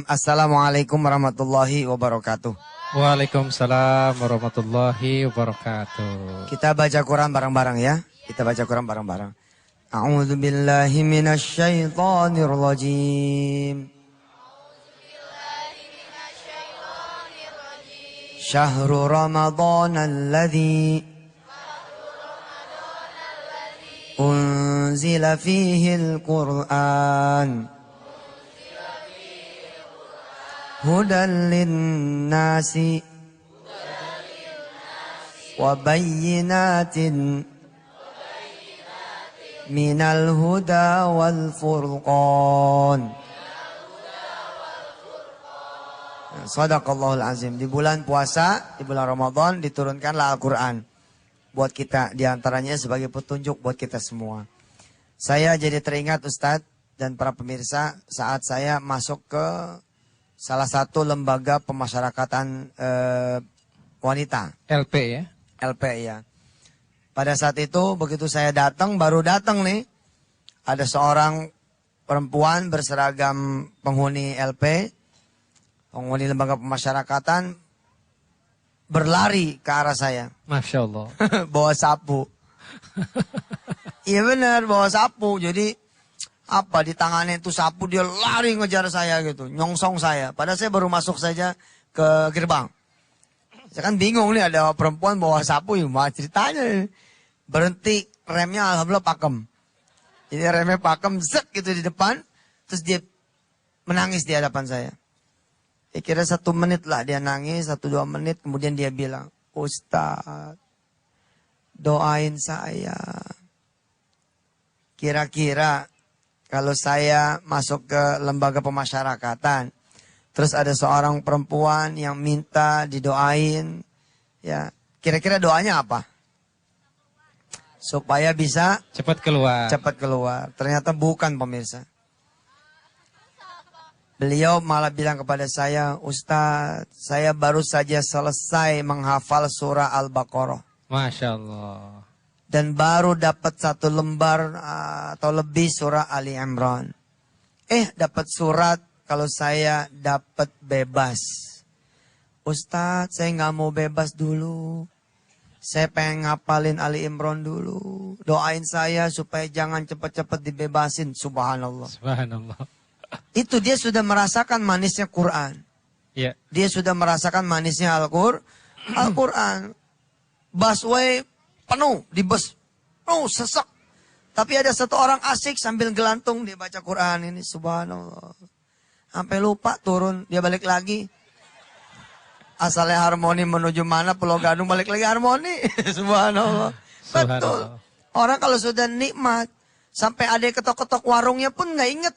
Assalamualaikum warahmatullahi wabarakatuh. Waalaikumsalam warahmatullahi wabarakatuh. Kita baca Quran bareng-bareng ya. Kita baca Quran bareng-bareng. A'udzu billahi minasy syaithanir rajim. Syahrul Ramadan alladzi unzila fihi al-Qur'an hudan lin-nasi wa bayyinatin minal huda wal furqan. Shadaqallahul azim. Di bulan puasa, di bulan Ramadan diturunkanlah Al-Quran buat kita, diantaranya sebagai petunjuk buat kita semua. Saya jadi teringat Ustadz dan para pemirsa saat saya masuk ke salah satu lembaga pemasyarakatan wanita. LP ya? LP ya. Pada saat itu begitu saya datang, baru datang nih, ada seorang perempuan berseragam penghuni LP, penghuni lembaga pemasyarakatan, berlari ke arah saya. Masya Allah. Bawa sapu. Iya benar, bawa sapu. Jadi apa di tangannya itu sapu, dia lari ngejar saya gitu, nyongsong saya. Padahal saya baru masuk saja ke gerbang. Saya kan bingung nih, ada perempuan bawa sapu, gimana ceritanya. Berhenti, remnya alhamdulillah pakem. Jadi remnya pakem, zek gitu di depan. Terus dia menangis di hadapan saya. Kira 1 menit lah dia nangis, 1-2 menit. Kemudian dia bilang, Ustadz, doain saya. Kira-kira kalau saya masuk ke lembaga pemasyarakatan, terus ada seorang perempuan yang minta didoain, ya kira-kira doanya apa? Supaya bisa cepat keluar. Cepat keluar. Ternyata bukan, pemirsa. Beliau malah bilang kepada saya, Ustadz, saya baru saja selesai menghafal surah Al-Baqarah. Masya Allah. Dan baru dapat 1 lembar atau lebih surah Ali Imran. Dapat surat kalau saya dapat bebas. Ustadz, saya nggak mau bebas dulu. Saya pengen ngapalin Ali Imran dulu. Doain saya supaya jangan cepat-cepat dibebasin. Subhanallah. Subhanallah. Itu dia sudah merasakan manisnya Quran. Ya. Dia sudah merasakan manisnya Al-Quran. Busway penuh di bus. Sesak. Tapi ada 1 orang asik sambil gelantung dia baca Quran ini. Subhanallah. Sampai lupa turun. Dia balik lagi. Asalnya harmoni menuju mana, Pulau Gadung balik lagi harmoni. Subhanallah. Betul. Orang kalau sudah nikmat. Sampai ada yang ketok-ketok warungnya pun nggak inget.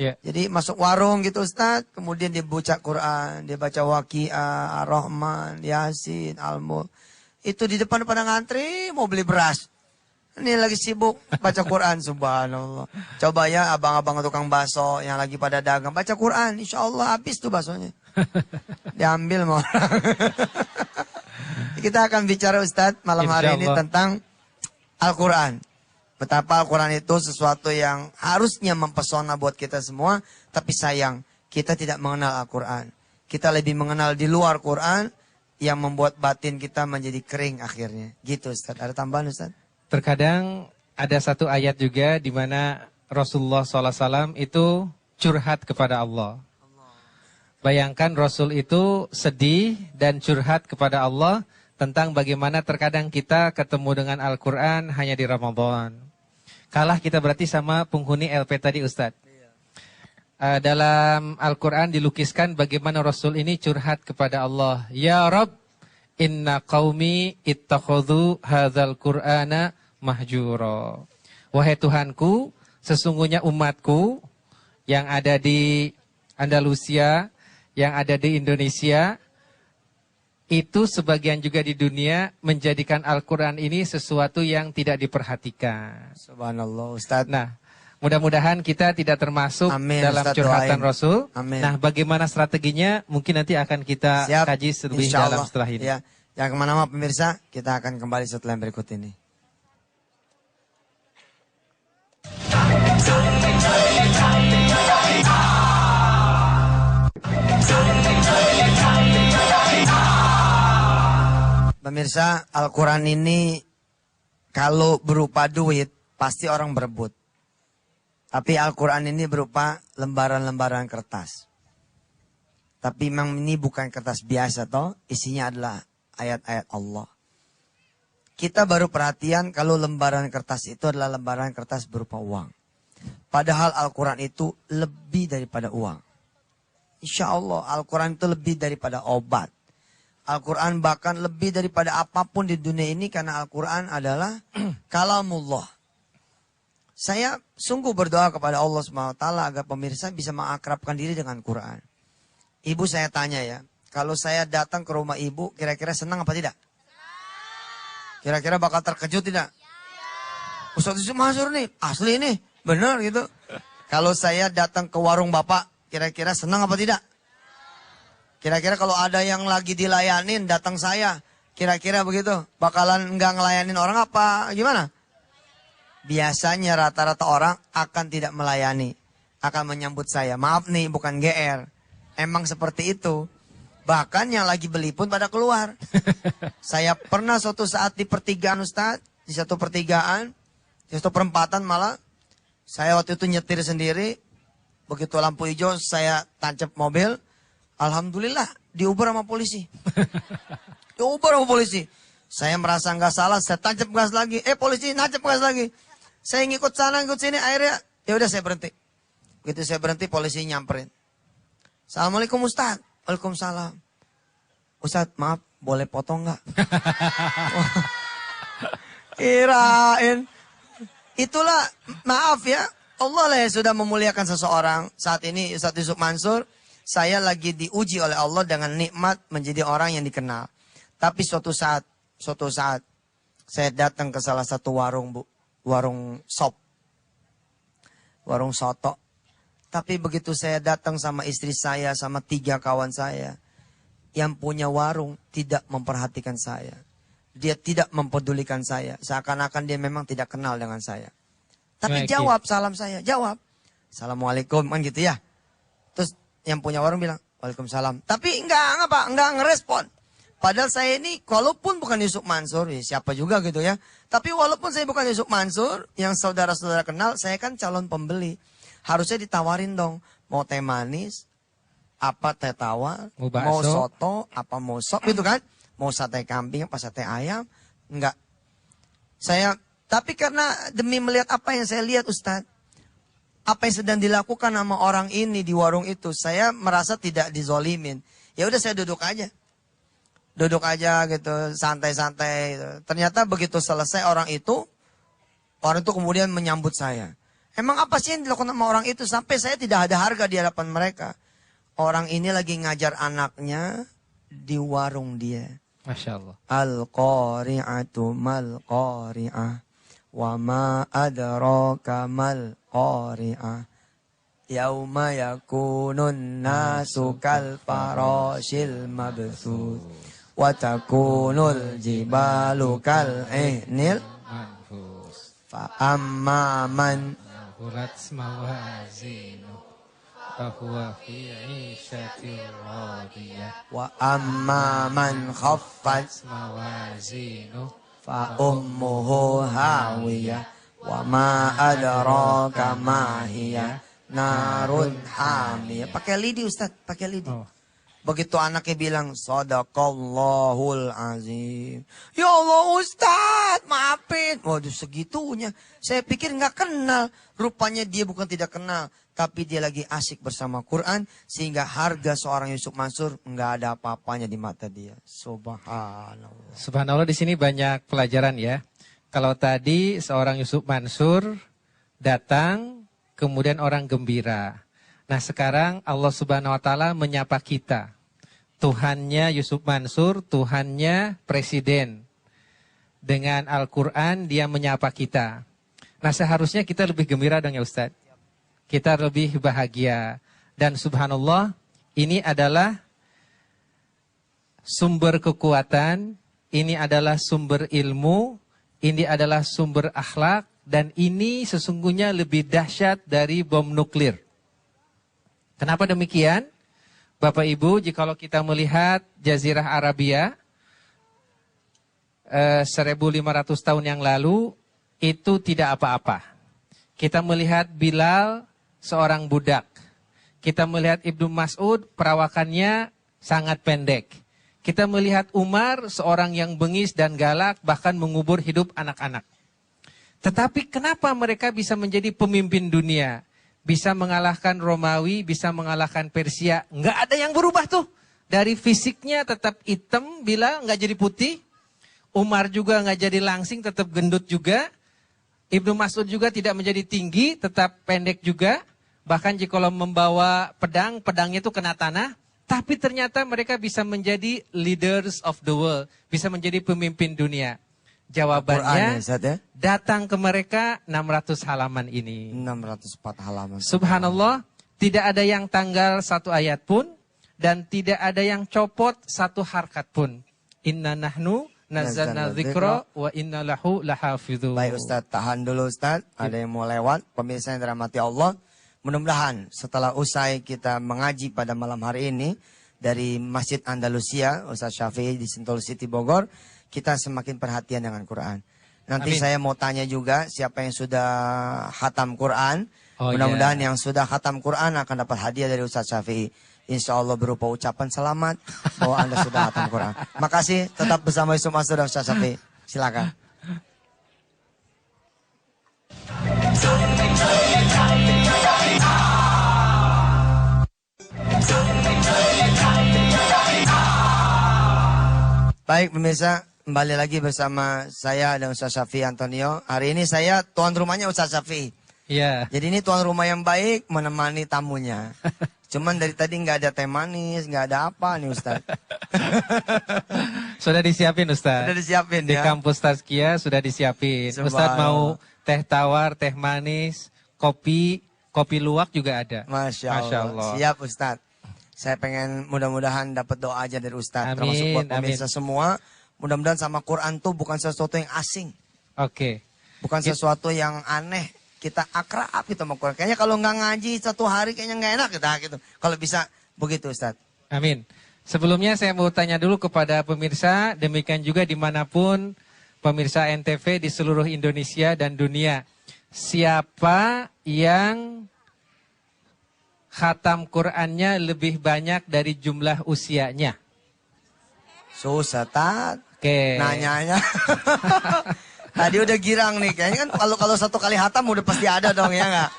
Ya. Jadi masuk warung gitu Ustaz. Kemudian dia baca Quran. Dia baca Waqiah, Ar-Rahman, Yasin, Al-Mulk. Itu di depan pada ngantri mau beli beras. Ini lagi sibuk baca Quran, subhanallah. Coba ya abang-abang tukang bakso yang lagi pada dagang baca Quran, insya Allah habis tuh baksonya. Diambil mau orang. Kita akan bicara Ustadz malam hari ini tentang Al-Quran. Betapa Al-Quran itu sesuatu yang harusnya mempesona buat kita semua. Tapi sayang, kita tidak mengenal Al-Quran. Kita lebih mengenal di luar Quran yang membuat batin kita menjadi kering akhirnya. Gitu Ustaz. Ada tambahan Ustaz? Terkadang ada 1 ayat juga di mana Rasulullah SAW itu curhat kepada Allah. Bayangkan Rasul itu sedih dan curhat kepada Allah tentang bagaimana terkadang kita ketemu dengan Al-Quran hanya di Ramadan. Kalah kita berarti sama penghuni LP tadi Ustaz. Dalam Al-Quran dilukiskan bagaimana Rasul ini curhat kepada Allah. Ya Rabb, inna qaumi ittakhadhu hadzal Qur'ana mahjura. Wahai Tuhanku, sesungguhnya umatku yang ada di Andalusia, yang ada di Indonesia, itu sebagian juga di dunia menjadikan Al-Quran ini sesuatu yang tidak diperhatikan. Subhanallah Ustaz. Nah, mudah-mudahan kita tidak termasuk dalam Ustaz, curhatan doain. Rasul. Amin. Nah, bagaimana strateginya mungkin nanti akan kita kaji lebih dalam setelah ini. Ya. Jangan kemana-mana pemirsa, kita akan kembali setelah yang berikut ini. Pemirsa, Al-Quran ini kalau berupa duit, pasti orang berebut. Tapi Al-Quran ini berupa lembaran-lembaran kertas. Tapi memang ini bukan kertas biasa toh, isinya adalah ayat-ayat Allah. Kita baru perhatian kalau lembaran kertas itu adalah lembaran kertas berupa uang. Padahal Al-Quran itu lebih daripada uang. Insya Allah Al-Quran itu lebih daripada obat. Al-Quran bahkan lebih daripada apapun di dunia ini karena Al-Quran adalah kalamullah. Saya sungguh berdoa kepada Allah SWT agar pemirsa bisa mengakrabkan diri dengan Quran. Ibu saya tanya ya, kalau saya datang ke rumah ibu kira-kira senang apa tidak? Kira-kira bakal terkejut tidak? Ustaz Yusuf Mansur nih, asli nih, benar gitu. Kalau saya datang ke warung bapak, kira-kira senang apa tidak? Kira-kira kalau ada yang lagi dilayanin, datang saya. Kira-kira begitu. Bakalan nggak ngelayanin orang apa? Gimana? Biasanya rata-rata orang akan tidak melayani. Akan menyambut saya. Maaf nih, bukan GR. Emang seperti itu. Bahkan yang lagi beli pun pada keluar. Saya pernah suatu saat di pertigaan Ustaz. Di satu pertigaan. Di satu perempatan malah. Saya waktu itu nyetir sendiri. Begitu lampu hijau saya tancap mobil. Alhamdulillah diuber sama polisi. Diuber sama polisi. Saya merasa nggak salah, saya tancap gas lagi. Polisi nancap gas lagi. Saya ngikut sana, ngikut sini, akhirnya ya udah saya berhenti. Begitu saya berhenti, polisi nyamperin. Assalamualaikum Ustaz. Waalaikumsalam. Ustaz, maaf, boleh potong nggak? Kirain. Itulah, maaf ya. Allah lah yang sudah memuliakan seseorang. Saat ini Ustaz Yusuf Mansur, saya lagi diuji oleh Allah dengan nikmat menjadi orang yang dikenal. Tapi suatu saat saya datang ke salah satu warung, Bu. Warung sop. Warung soto. Tapi begitu saya datang sama istri saya, sama 3 kawan saya. Yang punya warung tidak memperhatikan saya. Dia tidak mempedulikan saya. Seakan-akan dia memang tidak kenal dengan saya. Tapi jawab salam saya, jawab. Assalamualaikum, kan gitu ya. Terus yang punya warung bilang, waalaikumsalam. Tapi enggak ngerespon. Padahal saya ini, walaupun bukan Yusuf Mansur, ya siapa juga gitu ya. Tapi walaupun saya bukan Yusuf Mansur, yang saudara-saudara kenal, saya kan calon pembeli. Harusnya ditawarin dong, mau teh manis, apa teh tawar, mau soto, apa mau sop gitu kan. Mau sate kambing, apa sate ayam, enggak. Tapi karena demi melihat apa yang saya lihat Ustadz, apa yang sedang dilakukan sama orang ini di warung itu, saya merasa tidak dizolimin. Ya udah saya duduk aja gitu, santai-santai. Gitu. Ternyata begitu selesai orang itu kemudian menyambut saya. Emang apa sih yang dilakukan sama orang itu sampai saya tidak ada harga di hadapan mereka? Orang ini lagi ngajar anaknya di warung dia. Masya Allah. Al-qari'atu mal-qari'ah. Wa ma adraka mal-qari'ah. Yauma yakunun nasu kal farashil mabthuth. Wa takunul jibalu kal ihnil manfus. Fa amma man hulat mawazinu fahuwa fi 'ishatin radiyah. Wa amma man khaffat mawazinu fa ummuhu hawiyah. Wa ma adraka ma hiya narun hamiyah. Pakai lidi Ustaz, pakai lidi. Begitu anaknya bilang, Sadaqallahul azim. Ya Allah Ustaz, maafin. Waduh segitunya. Saya pikir nggak kenal. Rupanya dia bukan tidak kenal. Tapi dia lagi asik bersama Quran. Sehingga harga seorang Yusuf Mansur nggak ada apa-apanya di mata dia. Subhanallah. Subhanallah, di sini banyak pelajaran ya. Kalau tadi seorang Yusuf Mansur datang, kemudian orang gembira. Nah sekarang Allah Subhanahu Wa Taala menyapa kita. Tuhannya Yusuf Mansur, Tuhannya Presiden. Dengan Al-Quran dia menyapa kita. Nah seharusnya kita lebih gembira dong ya Ustadz. Kita lebih bahagia. Dan subhanallah ini adalah sumber kekuatan. Ini adalah sumber ilmu. Ini adalah sumber akhlak. Dan ini sesungguhnya lebih dahsyat dari bom nuklir. Kenapa demikian? Bapak Ibu, jikalau kita melihat Jazirah Arabia, 1500 tahun yang lalu itu tidak apa-apa. Kita melihat Bilal seorang budak. Kita melihat Ibnu Mas'ud perawakannya sangat pendek. Kita melihat Umar seorang yang bengis dan galak bahkan mengubur hidup anak-anak. Tetapi kenapa mereka bisa menjadi pemimpin dunia? Bisa mengalahkan Romawi, bisa mengalahkan Persia. Nggak ada yang berubah tuh. Dari fisiknya tetap hitam, Bilal nggak jadi putih. Umar juga nggak jadi langsing, tetap gendut juga. Ibnu Mas'ud juga tidak menjadi tinggi, tetap pendek juga. Bahkan jika membawa pedang, pedangnya itu kena tanah. Tapi ternyata mereka bisa menjadi leaders of the world. Bisa menjadi pemimpin dunia. Jawabannya, ya? datang ke mereka 600 halaman ini. 604 halaman. Subhanallah, tidak ada yang tanggal satu ayat pun. Dan tidak ada yang copot satu harkat pun. Inna nahnu nazzalna dzikra wa inna lahu lahafidhun. Baik Ustaz, tahan dulu Ustaz. Ada yang mau lewat. Pemirsa yang dirahmati Allah. Mudah-mudahan setelah usai kita mengaji pada malam hari ini dari Masjid Andalusia, Ustaz Syafi'i di Sentul City Bogor, kita semakin perhatian dengan Quran. Nanti Amin. saya mau tanya juga siapa yang sudah khatam Quran. Oh, Mudah-mudahan iya. yang sudah khatam Quran akan dapat hadiah dari Ustaz Syafi'i. Insya Allah berupa ucapan selamat bahwa Anda sudah khatam Quran. Makasih, tetap bersama Yusuf Masud dan Ustaz Syafi'i. Silakan. Baik pemirsa, kembali lagi bersama saya dan Ustaz Syafi'i Antonio. Hari ini saya tuan rumahnya Ustaz Syafi'i. Iya. Jadi ini tuan rumah yang baik menemani tamunya. Cuman dari tadi nggak ada teh manis, nggak ada apa nih Ustaz. Sudah disiapin Ustaz. Sudah disiapin Di ya. kampus Tazkiyah sudah disiapin. Ustaz Subhanallah. mau teh tawar, teh manis, kopi luwak juga ada. Masya Allah. Siap Ustaz. Saya pengen mudah-mudahan dapat doa aja dari Ustaz. Amin, Termasuk buat pemirsa amin. semua. Mudah-mudahan sama Quran tuh bukan sesuatu yang asing. Oke. Bukan sesuatu yang aneh. Kita akrab gitu sama Quran. Kayaknya kalau nggak ngaji satu hari kayaknya nggak enak gitu. Kalau bisa begitu Ustaz. Amin. Sebelumnya saya mau tanya dulu kepada pemirsa, demikian juga dimanapun pemirsa NTV di seluruh Indonesia dan dunia. Siapa yang khatam Qur'annya lebih banyak dari jumlah usianya? Susah Tat. Oke. Nanyanya. Tadi udah girang nih. Kayaknya kan kalau satu kali hatam udah pasti ada dong ya nggak?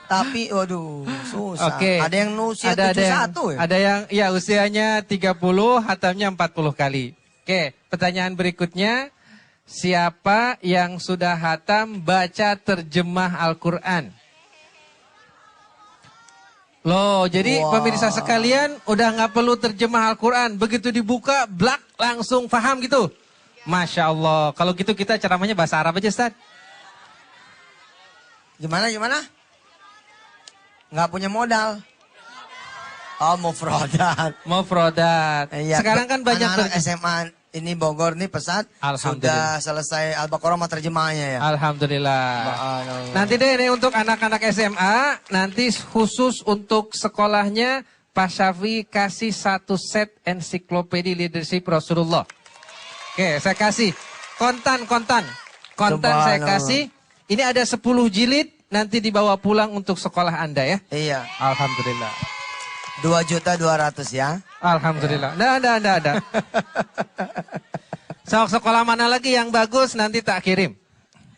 Tapi waduh susah. Oke. Ada yang usia 71 ya? Ada yang ya usianya 30, hatamnya 40 kali. Oke, pertanyaan berikutnya. Siapa yang sudah hatam baca terjemah Al-Quran? Loh, jadi Wah. pemirsa sekalian udah nggak perlu terjemah Al-Quran. Begitu dibuka, blak, langsung paham gitu. Masya Allah. Kalau gitu kita ceramahnya bahasa Arab aja, Ustaz. Gimana? Nggak punya modal. Oh, mufrodat. Mufrodat. Iya, Sekarang kan banyak anak-anak SMA ini Bogor nih pesat Alhamdulillah. sudah selesai Al-Baqarah sama terjemahannya ya. Alhamdulillah. Subhanallah. Nanti deh ini untuk anak-anak SMA, nanti khusus untuk sekolahnya Pak Syafi'i kasih satu set ensiklopedia leadership Rasulullah. Oke, saya kasih kontan saya kasih. Ini ada 10 jilid, nanti dibawa pulang untuk sekolah Anda ya. Iya. Alhamdulillah. 2.200.000 ya. Alhamdulillah. Ada. Sekolah mana lagi yang bagus nanti tak kirim.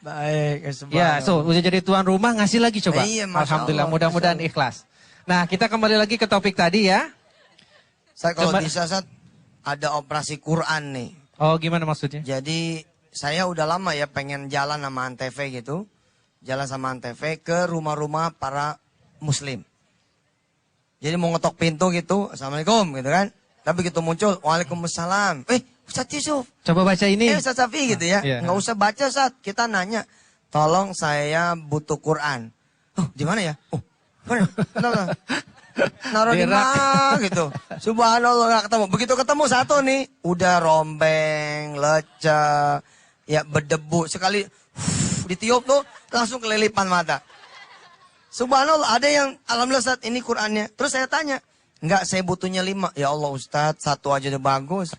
Baik. Ya, udah jadi tuan rumah ngasih lagi coba. Iya, Masya Alhamdulillah, Allah, mudah-mudahan Masya ikhlas. Nah, kita kembali lagi ke topik tadi ya. Saya kalau Coba- bisa Ustaz, ada operasi Quran nih. Oh, gimana maksudnya? Jadi saya udah lama ya pengen jalan sama Antv gitu. Jalan sama Antv ke rumah-rumah para muslim. Jadi mau ngetok pintu gitu, Assalamualaikum gitu kan. Tapi gitu muncul, Waalaikumsalam. Ustaz Yusuf. Coba baca ini. Ustaz Safi gitu ya. Iya. Nggak usah baca Ustaz. Kita nanya, tolong saya butuh Quran. Oh, di mana ya? Oh, mana? Kenapa? Naruh di Di rak. mana gitu. Subhanallah nggak ketemu. Begitu ketemu satu nih, udah rombeng, lecah, ya berdebu. Sekali ditiup tuh langsung kelilipan mata. Subhanallah, ada yang alhamdulillah Ustaz ini Qurannya. Terus saya tanya, enggak saya butuhnya 5. Ya Allah Ustaz, satu aja udah bagus.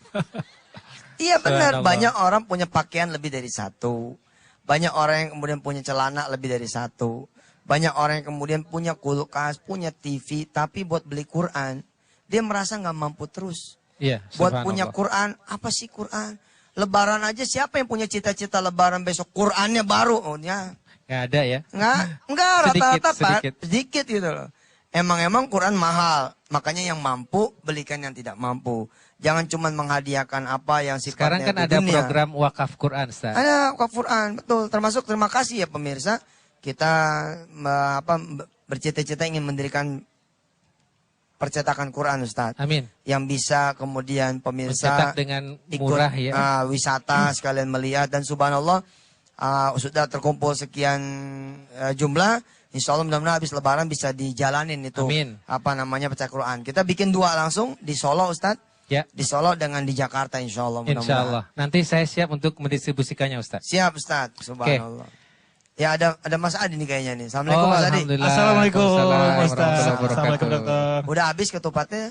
Iya benar, Subhanallah. banyak orang punya pakaian lebih dari satu. Banyak orang yang kemudian punya celana lebih dari satu. Banyak orang yang kemudian punya kulkas, punya TV, tapi buat beli Quran, dia merasa nggak mampu terus. Iya, Buat punya subhanallah. Quran, apa sih Quran? Lebaran aja siapa yang punya cita-cita lebaran besok Qurannya baru? Oh ya, Nggak ada ya. enggak Sedikit, rata-rata Pak, sedikit. sedikit gitu loh. Emang Quran mahal, makanya yang mampu belikan yang tidak mampu. Jangan cuma menghadiahkan apa yang Sekarang sifatnya kan itu ada dunia. program wakaf Quran, Ustaz. Ada wakaf Quran, betul. Termasuk terima kasih ya pemirsa. Kita bercita-cita ingin mendirikan percetakan Quran, Ustaz. Amin. Yang bisa kemudian Mencetak pemirsa dengan ikut murah ya. wisata sekalian melihat, dan subhanallah sudah terkumpul sekian jumlah. Insya Allah mudah-mudahan habis Lebaran bisa dijalanin itu. Amin. Apa namanya pecah Quran. Kita bikin 2 langsung di Solo, Ustaz. Ya, Di Solo dengan di Jakarta insya Allah. insya Mudah-mudahan. Allah. Nanti saya siap untuk mendistribusikannya, Ustaz. Siap Ustaz. Subhanallah. Ya ada Mas Adi nih kayaknya nih. Assalamualaikum Oh, Mas Adi. alhamdulillah. Assalamualaikum Waalaikumsalam Ustaz. warahmatullahi wabarakatuh. Assalamualaikum dokter. Udah habis ketupatnya?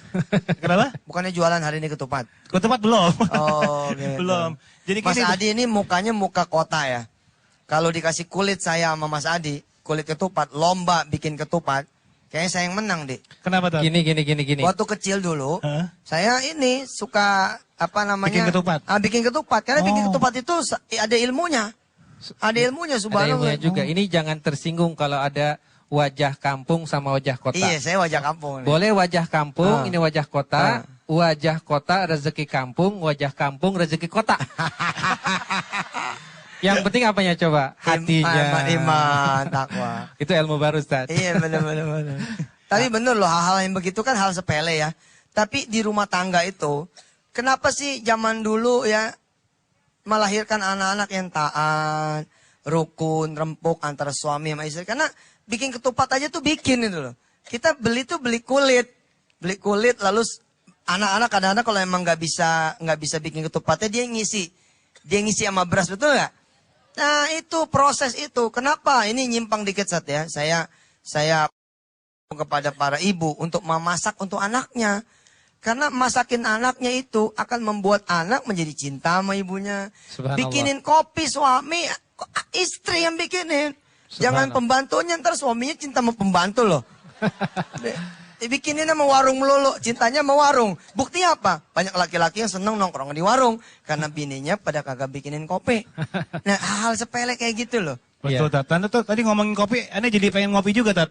Kenapa? Bukannya jualan hari ini ketupat? Ketupat belum. Oh, gitu. Belum. Jadi Mas gini, Adi ini mukanya muka kota ya. Kalau dikasih kulit saya sama Mas Adi, kulit ketupat, lomba bikin ketupat, kayaknya saya yang menang deh. kenapa tuh? Gini. Waktu kecil dulu, Hah? saya ini suka apa namanya? Bikin ketupat? Bikin ketupat. Karena bikin Oh. ketupat itu ada ilmunya. Ada ilmunya Ada subhanallah. ilmunya juga. Ini jangan tersinggung kalau ada wajah kampung sama wajah kota. Iya, saya wajah kampung. Nih. Boleh wajah kampung, ini wajah kota. Ah. Wajah kota rezeki kampung, wajah kampung rezeki kota. Yang penting apanya coba? Hatinya. Iman, takwa. Itu ilmu baru, Ustaz. Iya benar. Tapi benar loh, hal-hal yang begitu kan hal sepele ya. Tapi di rumah tangga itu, kenapa sih zaman dulu ya melahirkan anak-anak yang taat, rukun, rempuk antara suami sama istri? Karena bikin ketupat aja tuh bikin itu loh. Kita beli kulit lalu anak-anak kadang-kadang kalau emang nggak bisa bikin ketupatnya dia ngisi sama beras, betul nggak? Nah itu proses itu. Kenapa? Ini nyimpang dikit Sat ya. Saya kepada para ibu untuk memasak untuk anaknya. Karena masakin anaknya itu akan membuat anak menjadi cinta sama ibunya. Subhanallah. Bikinin kopi suami, istri yang bikinin. Jangan Subhanallah. pembantunya, ntar suaminya cinta sama pembantu loh. Bikinin sama warung melulu, cintanya sama warung. Buktinya apa? Banyak laki-laki yang seneng nongkrong di warung. Karena bininya pada kagak bikinin kopi. Nah hal sepele kayak gitu loh. Betul, Iya. Tat. Tante tuh tadi ngomongin kopi, Anda jadi pengen ngopi juga, Tat.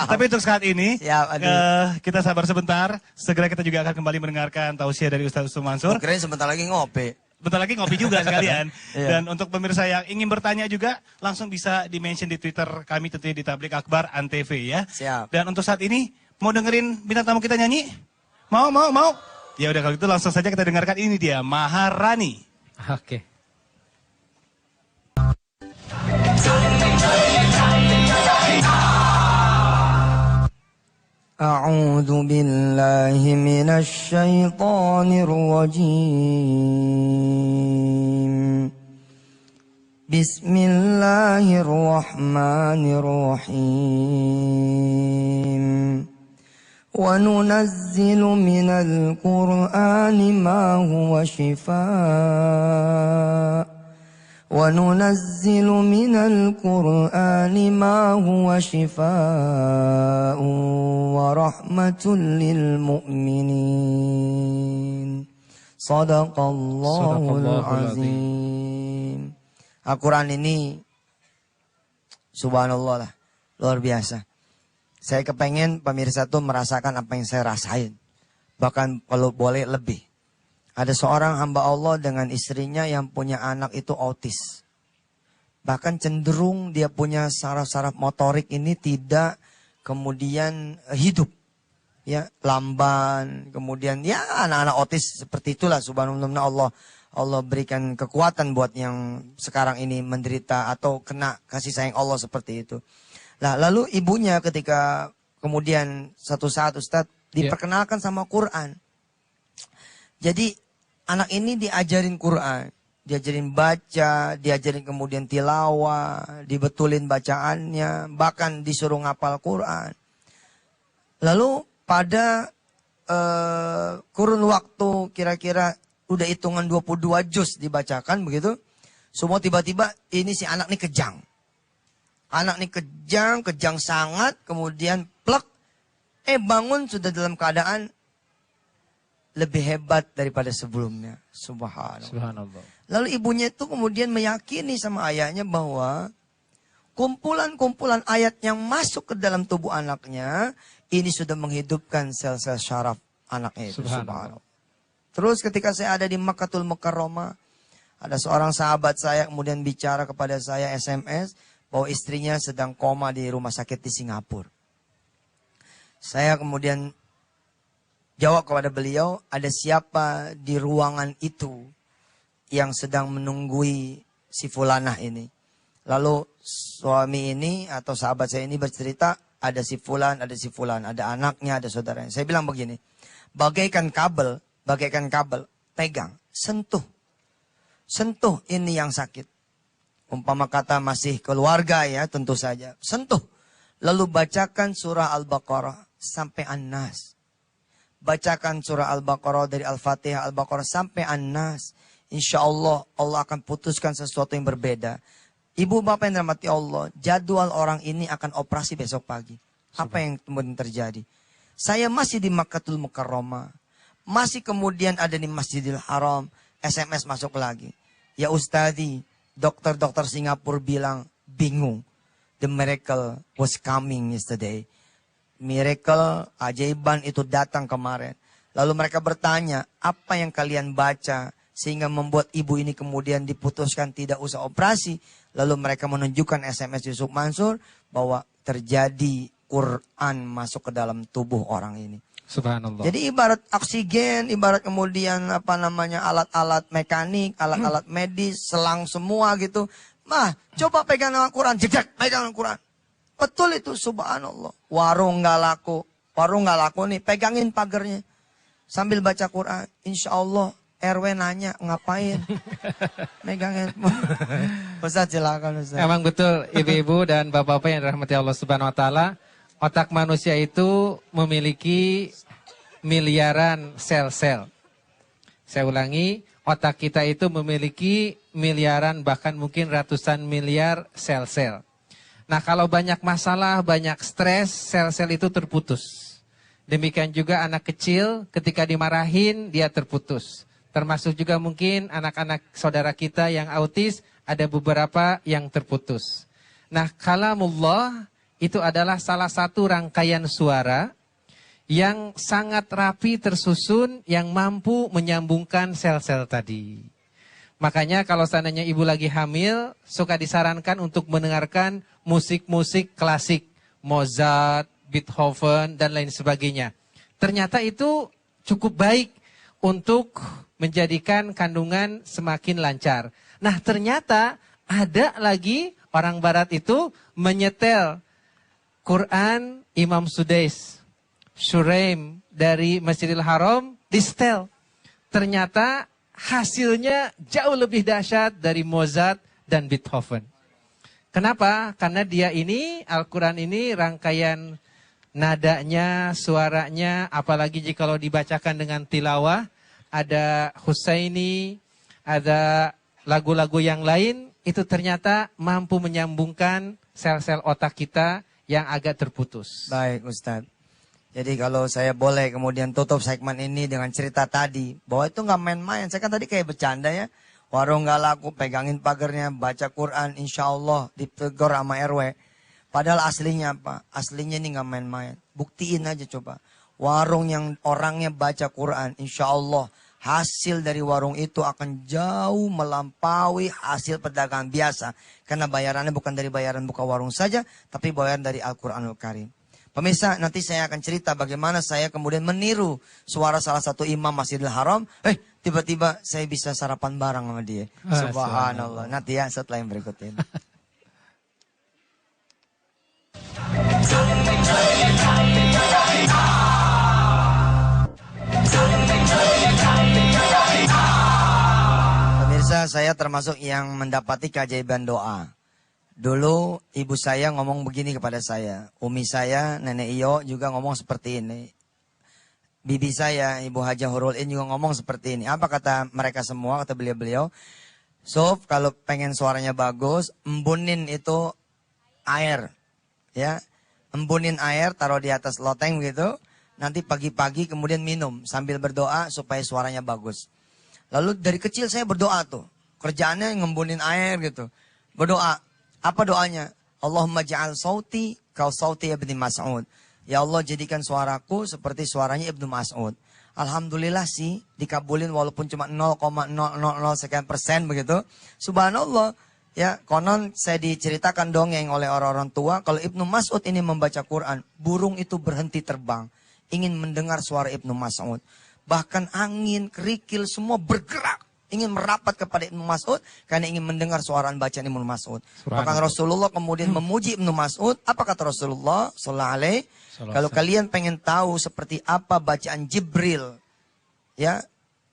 Tapi untuk saat ini, Siap, aduh. kita sabar sebentar. Segera kita juga akan kembali mendengarkan tausiah dari Ustaz Usman Mansur. Kirain sebentar lagi ngopi. Bentar lagi ngopi juga sekalian. Iya. Dan untuk pemirsa yang ingin bertanya juga, langsung bisa di-mention di Twitter kami tentunya di Tablik Akbar Antv ya. Siap. Dan untuk saat ini, mau dengerin bintang tamu kita nyanyi? Mau? Ya udah kalau gitu langsung saja kita dengarkan ini dia, Maharani. Oke. أعوذ بالله من الشيطان الرجيم بسم الله الرحمن الرحيم وننزل من القرآن ما هو شفاء وننزل من القرآن ما هو شفاء ورحمة للمؤمنين صدق الله العظيم. Al-Quran ini subhanallah lah, luar biasa. Saya kepengen pemirsa tuh merasakan apa yang saya rasain. Bahkan kalau boleh lebih. Ada seorang hamba Allah dengan istrinya yang punya anak itu autis. Bahkan cenderung dia punya saraf-saraf motorik ini tidak kemudian hidup. Ya, lamban, kemudian ya anak-anak autis seperti itulah subhanallah. Allah berikan kekuatan buat yang sekarang ini menderita atau kena kasih sayang Allah seperti itu. Nah, lalu ibunya ketika kemudian satu saat Ustadz diperkenalkan sama Quran. Jadi anak ini diajarin Quran, diajarin baca, diajarin kemudian tilawah, dibetulin bacaannya, bahkan disuruh ngapal Quran. Lalu pada kurun waktu kira-kira udah hitungan 22 juz dibacakan begitu. Semua tiba-tiba ini si anak nih kejang. Anak nih kejang sangat, kemudian plek. Bangun sudah dalam keadaan lebih hebat daripada sebelumnya. Subhanallah. Lalu ibunya itu kemudian meyakini sama ayahnya bahwa kumpulan-kumpulan ayat yang masuk ke dalam tubuh anaknya, ini sudah menghidupkan sel-sel syaraf anaknya itu. Subhanallah. Terus ketika saya ada di Makkatul Mukarramah, ada seorang sahabat saya kemudian bicara kepada saya SMS bahwa istrinya sedang koma di rumah sakit di Singapura. Saya kemudian jawab kepada beliau, ada siapa di ruangan itu yang sedang menunggui si fulanah ini. Lalu suami ini atau sahabat saya ini bercerita, ada si fulan, ada anaknya, ada saudaranya. Saya bilang begini, bagaikan kabel, pegang, sentuh ini yang sakit. Umpama kata masih keluarga ya, tentu saja. Sentuh. Lalu bacakan surah Al-Baqarah sampai An-Nas. Bacakan surah Al-Baqarah dari Al-Fatihah, Al-Baqarah sampai An-Nas. Insya Allah, Allah akan putuskan sesuatu yang berbeda. Ibu bapak yang dirahmati Allah, jadwal orang ini akan operasi besok pagi. Apa yang kemudian terjadi? Saya masih di Makkatul Mukarramah. Masih kemudian ada di Masjidil Haram. SMS masuk lagi. Ya Ustadzi, dokter-dokter Singapura bilang bingung. The miracle was coming yesterday. Miracle, ajaiban itu datang kemarin. Lalu mereka bertanya, apa yang kalian baca sehingga membuat ibu ini kemudian diputuskan tidak usah operasi. Lalu mereka menunjukkan SMS Yusuf Mansur bahwa terjadi Quran masuk ke dalam tubuh orang ini. Subhanallah. Jadi ibarat oksigen, ibarat kemudian alat-alat mekanik, alat-alat medis, selang semua gitu. Coba pegang Al-Quran, jejak pegang Al-Quran. Betul itu, subhanallah. Warung nggak laku nih, pegangin pagernya. Sambil baca Quran, insya Allah RW nanya, ngapain? Megangin. Ustaz silakan Ustaz. Emang betul ibu-ibu dan bapak-bapak yang dirahmati Allah Subhanahu wa taala, otak manusia itu memiliki miliaran sel-sel. Saya ulangi, otak kita itu memiliki miliaran bahkan mungkin ratusan miliar sel-sel. Nah, kalau banyak masalah, banyak stres, sel-sel itu terputus. Demikian juga anak kecil ketika dimarahin dia terputus. Termasuk juga mungkin anak-anak saudara kita yang autis ada beberapa yang terputus. Nah, kalamullah itu adalah salah satu rangkaian suara yang sangat rapi tersusun yang mampu menyambungkan sel-sel tadi. Makanya kalau seandainya ibu lagi hamil, suka disarankan untuk mendengarkan musik-musik klasik. Mozart, Beethoven, dan lain sebagainya. Ternyata itu cukup baik untuk menjadikan kandungan semakin lancar. Nah ternyata ada lagi orang barat itu menyetel Quran Imam Sudais, Shuraim dari Masjidil Haram, disetel. Ternyata hasilnya jauh lebih dahsyat dari Mozart dan Beethoven. Kenapa? Karena dia ini, Al-Quran ini rangkaian nadanya, suaranya, apalagi jika dibacakan dengan tilawah, ada Husaini, ada lagu-lagu yang lain, itu ternyata mampu menyambungkan sel-sel otak kita yang agak terputus. Baik Ustadz. Jadi kalau saya boleh kemudian tutup segmen ini dengan cerita tadi. Bahwa itu nggak main-main. Saya kan tadi kayak bercanda ya. Warung nggak laku, pegangin pagernya, baca Quran, insya Allah ditegur sama RW. Padahal aslinya apa? Aslinya ini nggak main-main. Buktiin aja coba. Warung yang orangnya baca Quran, insya Allah hasil dari warung itu akan jauh melampaui hasil perdagangan biasa. Karena bayarannya bukan dari bayaran buka warung saja, tapi bayaran dari Al-Quranul Karim. Pemirsa, nanti saya akan cerita bagaimana saya kemudian meniru suara salah satu imam Masjidil Haram. Tiba-tiba saya bisa sarapan bareng sama dia. Subhanallah. Nanti ya setelah yang berikut ini. Pemirsa, saya termasuk yang mendapati keajaiban doa. Dulu ibu saya ngomong begini kepada saya. Umi saya, nenek Iyo juga ngomong seperti ini. bibi saya, Ibu Hajah Hurul In juga ngomong seperti ini. Apa kata mereka semua, kata beliau-beliau? Sof, kalau pengen suaranya bagus, embunin itu air. Ya, embunin air, taruh di atas loteng gitu. Nanti pagi-pagi kemudian minum sambil berdoa supaya suaranya bagus. Lalu dari kecil saya berdoa tuh. Kerjaannya ngembunin air gitu. Berdoa. Apa doanya? Allahumma ja'al sauti kau sauti Ibnu Mas'ud. Ya Allah, jadikan suaraku seperti suaranya Ibnu Mas'ud. Alhamdulillah sih dikabulin walaupun cuma 0,000 sekian persen begitu. Subhanallah. Ya, konon saya diceritakan dongeng oleh orang-orang tua kalau Ibnu Mas'ud ini membaca Quran, burung itu berhenti terbang, ingin mendengar suara Ibnu Mas'ud. Bahkan angin, kerikil semua bergerak, ingin merapat kepada Ibnu Mas'ud karena ingin mendengar suara bacaan Ibnu Mas'ud. Bahkan Rasulullah kemudian memuji Ibnu Mas'ud. Apa kata Rasulullah sallallahu alaihi? Kalau kalian pengen tahu seperti apa bacaan Jibril ya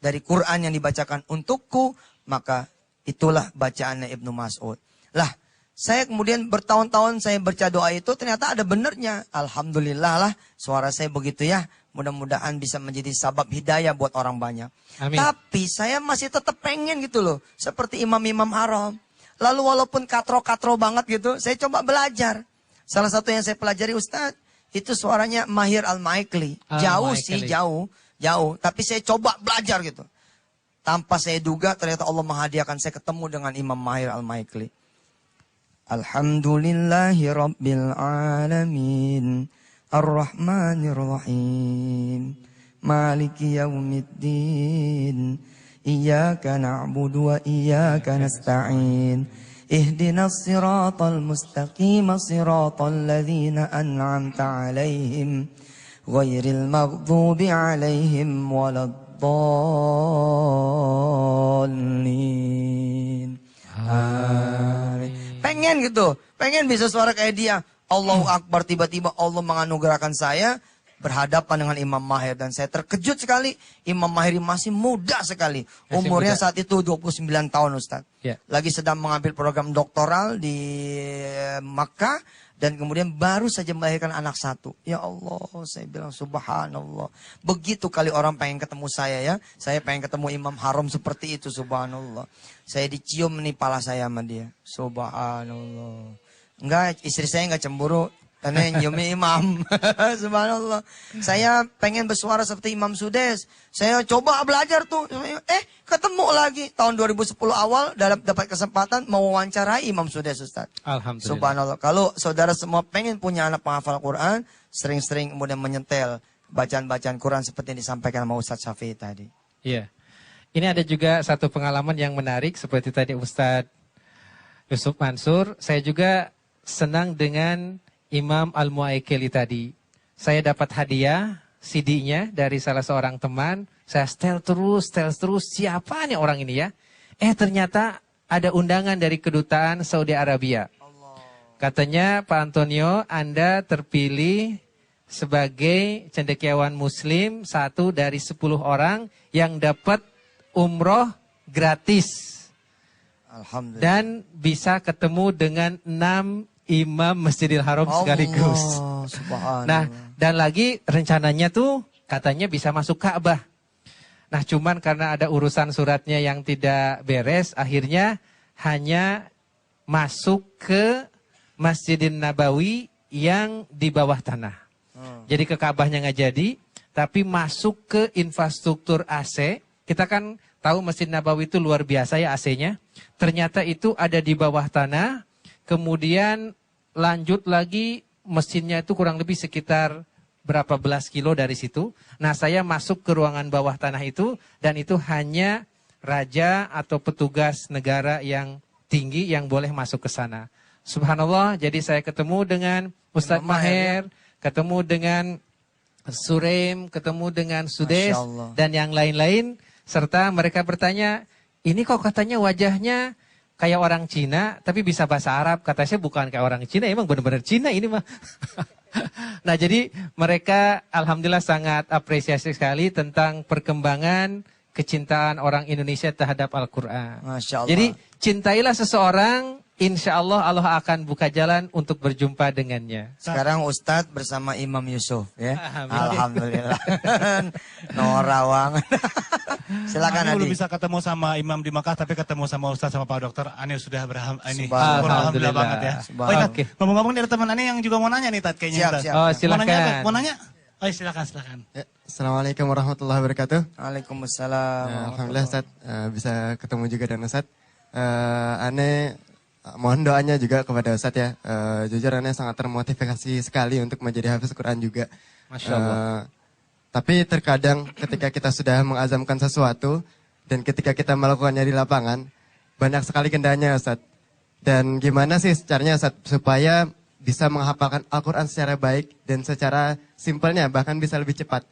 dari Quran yang dibacakan untukku, maka itulah bacaannya Ibnu Mas'ud. Lah, saya kemudian bertahun-tahun saya baca doa itu ternyata ada benernya. Alhamdulillah lah suara saya begitu ya. Mudah-mudahan bisa menjadi sabab hidayah buat orang banyak. Amin. Tapi saya masih tetap pengen gitu loh. Seperti imam-imam haram. Lalu walaupun katro-katro banget gitu, saya coba belajar. Salah satu yang saya pelajari Ustadz, itu suaranya Mahir Al-Maikli. Jauh sih, jauh. Tapi saya coba belajar gitu. Tanpa saya duga ternyata Allah menghadiahkan saya ketemu dengan Imam Mahir Al-Maikli. Alhamdulillahi Rabbil Alamin. Ar-Rahmanir-Rahim. Maliki yaumiddin. Iyaka na'budu wa iyaka nasta'in. Ihdinas siratal mustaqim. Siratal ladzina an'amta alaihim. Ghairil maghdubi alaihim waladdallin. Pengen gitu. Pengen bisa suara kayak dia. Allahu Akbar, tiba-tiba Allah menganugerahkan saya berhadapan dengan Imam Mahir. Dan saya terkejut sekali, Imam Mahir masih muda sekali. Umurnya saat itu 29 tahun Ustaz. Ya. Lagi sedang mengambil program doktoral di Makkah. Dan kemudian baru saja melahirkan anak satu. Ya Allah, saya bilang subhanallah. Begitu kali orang pengen ketemu saya ya. Saya pengen ketemu Imam Haram seperti itu, subhanallah. Saya dicium nih pala saya sama dia. Subhanallah. Enggak, istri saya enggak cemburu. Karena yang nyiumi imam. Subhanallah. Saya pengen bersuara seperti Imam Sudes. Saya coba belajar tuh. Ketemu lagi. Tahun 2010 awal dapat kesempatan mewawancarai Imam Sudes Ustaz. Alhamdulillah. Subhanallah. Kalau saudara semua pengen punya anak penghafal Quran, sering-sering kemudian menyetel bacaan-bacaan Quran seperti yang disampaikan sama Ustaz Syafi'i tadi. Iya. Ini ada juga satu pengalaman yang menarik seperti tadi Ustaz Yusuf Mansur. Saya juga senang dengan Imam Al-Muaikili tadi. Saya dapat hadiah CD-nya dari salah seorang teman. Saya setel terus. Siapa nih orang ini ya? Ternyata ada undangan dari kedutaan Saudi Arabia. Katanya Pak Antonio, Anda terpilih sebagai cendekiawan Muslim 1 dari 10 orang yang dapat umroh gratis. Alhamdulillah. Dan bisa ketemu dengan 6 imam Masjidil Haram sekaligus. Nah, dan lagi rencananya tuh katanya bisa masuk Ka'bah. Nah, cuman karena ada urusan suratnya yang tidak beres, akhirnya hanya masuk ke Masjidin Nabawi yang di bawah tanah. Jadi ke Ka'bahnya nggak jadi, tapi masuk ke infrastruktur AC. Kita kan tahu Masjid Nabawi itu luar biasa ya AC-nya. Ternyata itu ada di bawah tanah, kemudian lanjut lagi mesinnya itu kurang lebih sekitar berapa belas kilo dari situ. Nah, saya masuk ke ruangan bawah tanah itu dan itu hanya raja atau petugas negara yang tinggi yang boleh masuk ke sana. Subhanallah, jadi saya ketemu dengan Ustadz Maher, ketemu dengan Surem, ketemu dengan Sudes dan yang lain-lain serta mereka bertanya, "Ini kok katanya wajahnya kayak orang Cina, tapi bisa bahasa Arab." Kata saya bukan kayak orang Cina, emang benar-benar Cina ini mah. Nah, jadi mereka alhamdulillah sangat apresiasi sekali tentang perkembangan kecintaan orang Indonesia terhadap Al-Quran. Masya Allah. Jadi cintailah seseorang insya Allah Allah akan buka jalan untuk berjumpa dengannya. Sekarang Ustadz bersama Imam Yusuf ya. Amin. Alhamdulillah. Norawang. Silakan Ane belum Adi. bisa ketemu sama Imam di Makkah, tapi ketemu sama Ustadz sama Pak Dokter. Ane sudah ini. Subhanallah. Alhamdulillah banget ya. Subhanallah. Oh, Tat, Oke. ngomong-ngomong nih ada teman Ane yang juga mau nanya nih Tat kayaknya. Siap, Tat. siap. Oh Mau nanya apa? silakan. Mau nanya? Oh silakan. Ya, Assalamualaikum warahmatullahi wabarakatuh. Waalaikumsalam. Alhamdulillah Ustaz bisa ketemu juga dengan Ustaz. Ane mohon doanya juga kepada Ustaz ya. Jujur Ane sangat termotivasi sekali untuk menjadi hafiz Quran juga. Masya Allah. Tapi terkadang ketika kita sudah mengazamkan sesuatu dan ketika kita melakukannya di lapangan, banyak sekali kendalanya Ustaz. Dan gimana sih caranya Ustaz supaya bisa menghafalkan Al-Quran secara baik dan secara simpelnya bahkan bisa lebih cepat.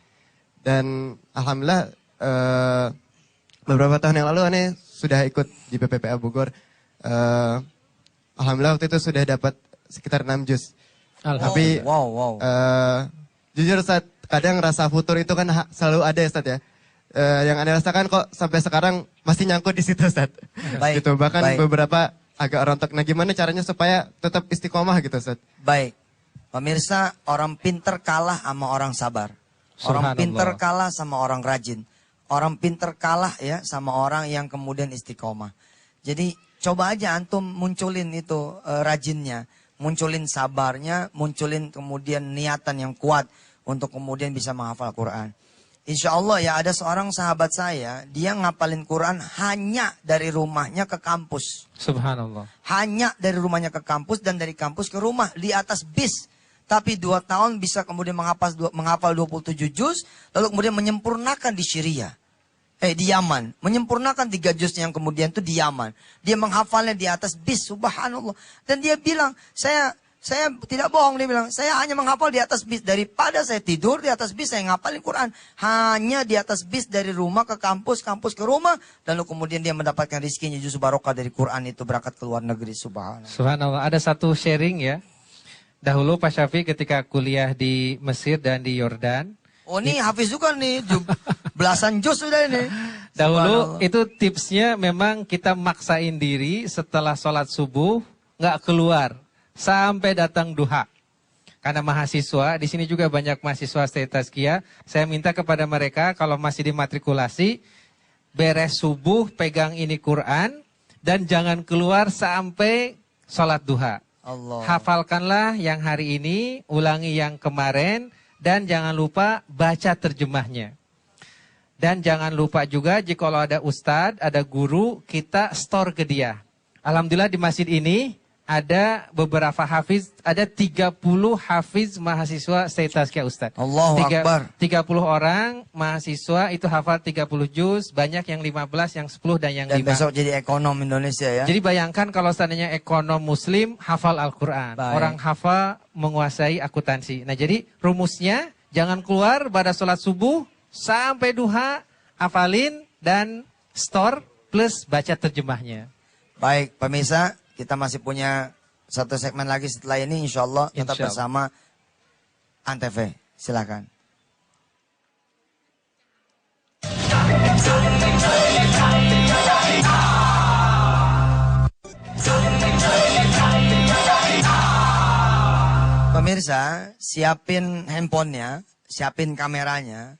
Dan Alhamdulillah beberapa tahun yang lalu Ane sudah ikut di PPPA Bogor. Alhamdulillah waktu itu sudah dapat sekitar 6 juz. Tapi Wow. jujur Ustaz, kadang rasa futur itu kan selalu ada ya Ustaz ya. Yang Ane rasakan kok sampai sekarang masih nyangkut di situ Ustaz. Baik, Gitu. Bahkan baik. beberapa agak rontok. Nah gimana caranya supaya tetap istiqomah gitu Ustaz? Baik. Pemirsa, orang pinter kalah sama orang sabar. Orang Subhanallah. pinter kalah sama orang rajin. Orang pinter kalah ya sama orang yang kemudian istiqomah. Jadi coba aja antum munculin itu rajinnya. Munculin sabarnya, munculin kemudian niatan yang kuat untuk kemudian bisa menghafal Quran. Insya Allah ya ada seorang sahabat saya, dia ngapalin Quran hanya dari rumahnya ke kampus. Subhanallah. Hanya dari rumahnya ke kampus dan dari kampus ke rumah di atas bis. Tapi 2 tahun bisa kemudian menghafal 27 juz, lalu kemudian menyempurnakan di Syria. Di Yaman. Menyempurnakan 3 juz yang kemudian itu di Yaman. Dia menghafalnya di atas bis, subhanallah. Dan dia bilang, saya tidak bohong, dia bilang, saya hanya menghafal di atas bis. Daripada saya tidur di atas bis, saya ngapalin Quran. Hanya di atas bis dari rumah ke kampus, kampus ke rumah. Lalu kemudian dia mendapatkan rizkinya justru barokah dari Quran itu berangkat ke luar negeri, subhanallah. Subhanallah. Ada satu sharing ya. Dahulu Pak Syafi ketika kuliah di Mesir dan di Yordan. Oh ini Hafiz juga nih, belasan juz sudah ini. Dahulu Subhanallah. itu tipsnya memang kita maksain diri setelah sholat subuh nggak keluar sampai datang duha. Karena mahasiswa, di sini juga banyak mahasiswa Tazkiyah. Saya minta kepada mereka kalau masih dimatrikulasi, beres subuh pegang ini Quran dan jangan keluar sampai sholat duha. Allah. Hafalkanlah yang hari ini, ulangi yang kemarin, dan jangan lupa baca terjemahnya. Dan jangan lupa juga jika kalau ada ustadz, ada guru, kita store ke dia. Alhamdulillah di masjid ini ada beberapa hafiz, ada 30 hafiz mahasiswa Tazkiyah Ustadz. Allahu Akbar. 30 orang mahasiswa itu hafal 30 juz, banyak yang 15, yang 10, dan yang Dan 5. besok jadi ekonom Indonesia ya. Jadi bayangkan kalau seandainya ekonom muslim hafal Al-Quran. Baik. Orang hafal menguasai akuntansi. Nah jadi rumusnya jangan keluar pada sholat subuh sampai duha, hafalin dan store plus baca terjemahnya. Baik pemirsa, kita masih punya satu segmen lagi setelah ini insya Allah tetap Insya Allah. bersama Antv. Silakan. Pemirsa, siapin handphonenya, siapin kameranya.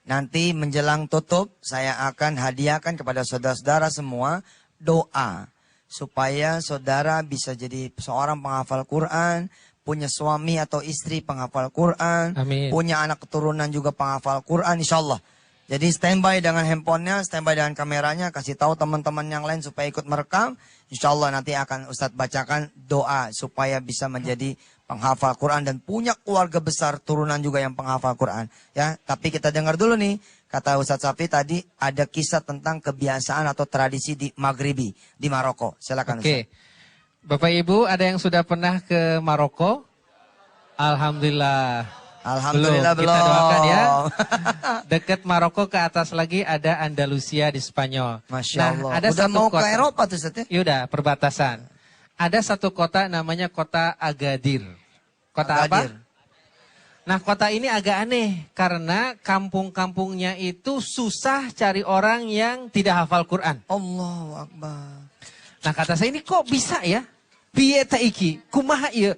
Nanti menjelang tutup, saya akan hadiahkan kepada saudara-saudara semua doa. Supaya saudara bisa jadi seorang penghafal Quran, punya suami atau istri penghafal Quran, Amin. punya anak keturunan juga penghafal Quran, insya Allah. Jadi standby dengan handphonenya, standby dengan kameranya, kasih tahu teman-teman yang lain supaya ikut merekam. Insya Allah nanti akan Ustadz bacakan doa supaya bisa menjadi penghafal Quran dan punya keluarga besar turunan juga yang penghafal Quran. Ya, tapi kita dengar dulu nih, kata Ustadz Safi tadi ada kisah tentang kebiasaan atau tradisi di Maghribi, di Maroko. Silakan Oke. Ustadz. Bapak Ibu ada yang sudah pernah ke Maroko? Alhamdulillah. Alhamdulillah belum. Kita doakan ya. Dekat Maroko ke atas lagi ada Andalusia di Spanyol. Masya Allah. Ada Udah satu mau kota, ke Eropa tuh Ustadz ya? Yaudah, perbatasan. Ada satu kota namanya kota Agadir. Kota Agadir. apa? Nah kota ini agak aneh karena kampung-kampungnya itu susah cari orang yang tidak hafal Quran. Allahu Akbar. Nah kata saya ini kok bisa ya? piye ta iki? Kumaha ieu?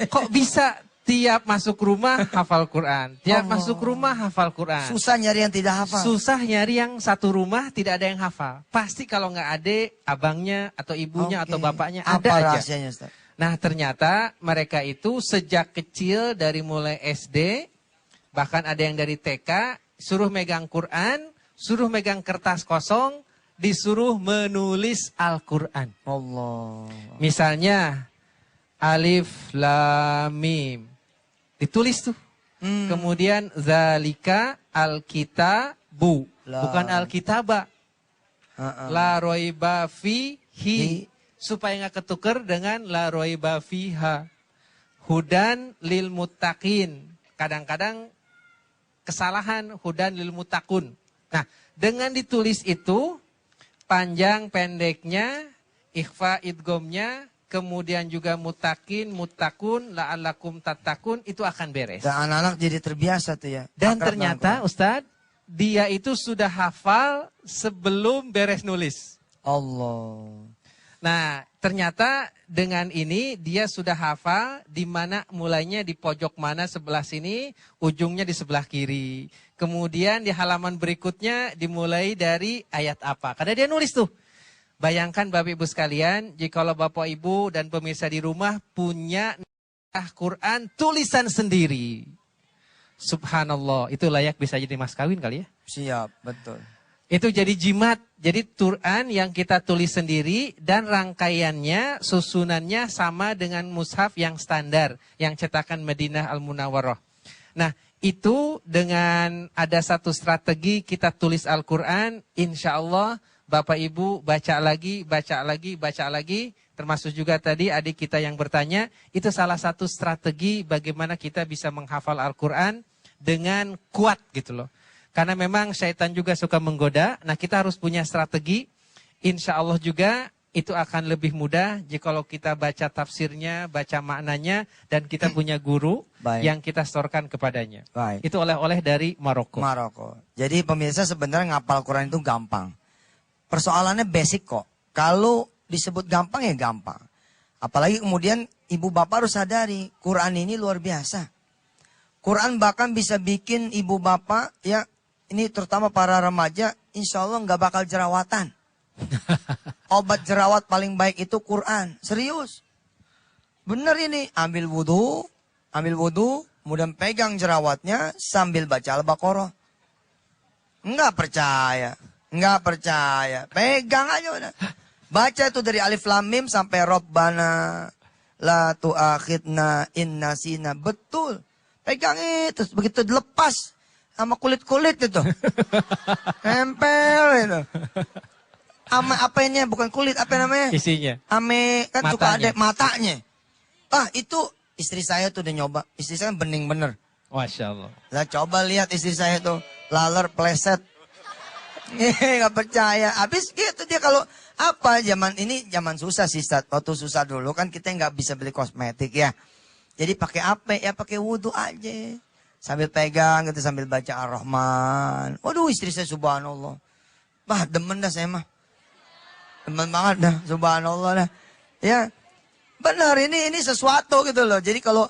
Kok bisa tiap masuk rumah hafal Quran, tiap Allah. masuk rumah hafal Quran. Susah nyari yang tidak hafal. Susah nyari yang satu rumah tidak ada yang hafal. Pasti kalau nggak adik, abangnya atau ibunya Oke. atau bapaknya Apa ada aja. rahasianya, Ustaz? Nah ternyata mereka itu sejak kecil dari mulai SD, bahkan ada yang dari TK, suruh megang Quran, suruh megang kertas kosong, disuruh menulis Al-Quran. Allah. Misalnya Alif Lam Mim, ditulis tuh. Kemudian zalika alkitabu, bukan alkitaba. La roiba fihi, supaya nggak ketuker dengan la roiba fiha. Hudan lil muttaqin. Kadang-kadang kesalahan hudan lil muttaqun. Nah, dengan ditulis itu panjang pendeknya, ikhfa idgomnya, kemudian juga mutakin, mutakun, la'allakum tatakun, itu akan beres. Dan anak-anak jadi terbiasa tuh ya. Dan Akrab ternyata dengan Ustadz, dia itu sudah hafal sebelum beres nulis. Quran. Allah. Nah, ternyata dengan ini dia sudah hafal di mana mulainya di pojok mana sebelah sini, ujungnya di sebelah kiri. Kemudian di halaman berikutnya dimulai dari ayat apa. Karena dia nulis tuh. Bayangkan Bapak Ibu sekalian, jikalau Bapak Ibu dan pemirsa di rumah punya Quran tulisan sendiri. Subhanallah, itu layak bisa jadi mas kawin kali ya. Siap, betul. Itu jadi jimat, jadi Quran yang kita tulis sendiri dan rangkaiannya, susunannya sama dengan mushaf yang standar, yang cetakan Madinah Al-Munawwarah. Nah, itu dengan ada satu strategi kita tulis Al-Quran, insya Allah Bapak Ibu baca lagi, baca lagi, baca lagi. Termasuk juga tadi adik kita yang bertanya, itu salah satu strategi bagaimana kita bisa menghafal Al-Quran dengan kuat gitu loh. Karena memang syaitan juga suka menggoda, nah kita harus punya strategi. Insya Allah juga itu akan lebih mudah jikalau kita baca tafsirnya, baca maknanya, dan kita punya guru yang kita setorkan kepadanya. Baik. Itu oleh-oleh dari Maroko. Maroko. Jadi pemirsa sebenarnya ngapal Quran itu gampang. Persoalannya basic kok. Kalau disebut gampang ya gampang. Apalagi kemudian ibu bapak harus sadari, Quran ini luar biasa. Quran bahkan bisa bikin ibu bapak ya, ini terutama para remaja, insya Allah nggak bakal jerawatan. Obat jerawat paling baik itu Quran. Serius. Bener ini. Ambil wudhu, kemudian pegang jerawatnya sambil baca Al-Baqarah. Nggak percaya. Pegang aja udah. Baca itu dari Alif Lam Mim sampai Rabbana la tu'akhidna in nasina. Betul. Pegang itu. Begitu dilepas sama kulit-kulit itu. Nempel itu. Sama apanya, bukan kulit, apa namanya? Isinya. Ame, kan Matanya. suka ada matanya. Ah, itu istri saya tuh udah nyoba. Istri saya bening bener. Masya Allah. Lah coba lihat istri saya tuh. Laler, pleset. Nggak percaya. Habis gitu dia kalau apa, zaman ini zaman susah sih, Ustaz. Waktu susah dulu kan kita nggak bisa beli kosmetik ya. Jadi pakai apa? Ya pakai wudhu aja. Sambil pegang gitu, sambil baca Ar-Rahman. Waduh, istri saya subhanallah. Bah, demen dah saya mah. Demen banget dah, subhanallah dah. Ya, benar ini sesuatu gitu loh. Jadi kalau